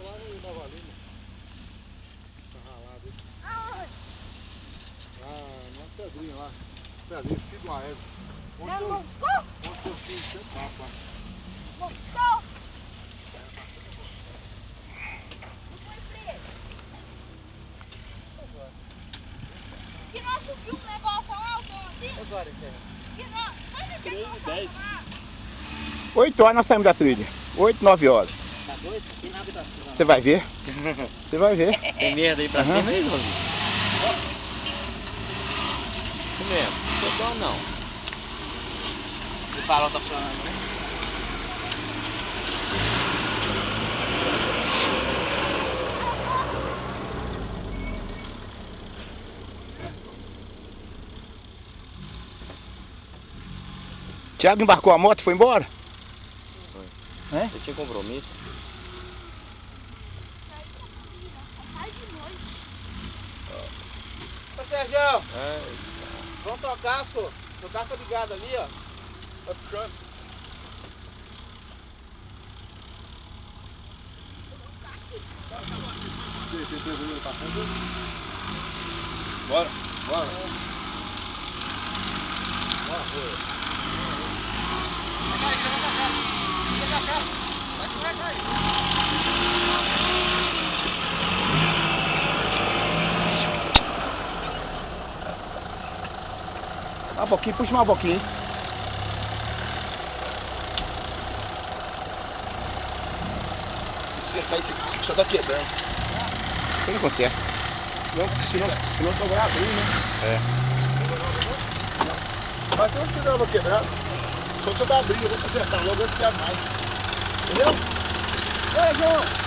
lá no Navalina. Tá ralado aí. Ah, numa pedrinha lá. Pedrinha, filho de uma égua. Onde eu fiz sempre mapa. Que nós subiu um negócio lá, o assim? Agora, Zé. Que nós... Sabe que nós 10. 8 horas nós saímos da trilha. 8, 9 horas. Tá doido? Tem nada pra cima. Você vai ver. Você vai ver. Tem medo aí pra cima aí, Joãozinho? Isso mesmo. Não tô bom, não. O farol tá funcionando, né? Thiago embarcou a moto e foi embora? Foi. É? Eu tinha compromisso. sai de noite. Ô Sérgio, É. vamos trocar, senhor. Trocar tá ligado ali, ó. Tá puxando. Tem preso passando. Bora, bora. Bora, foi. Um pouquinho, puxa mais um pouquinho. Só tá quebrando. Você não consegue. Senão só vai abrir, né? É. Mas se eu não tiver uma quebrada, só você vai abrir, eu vou consertar logo antes que mais. Entendeu? Ei, João!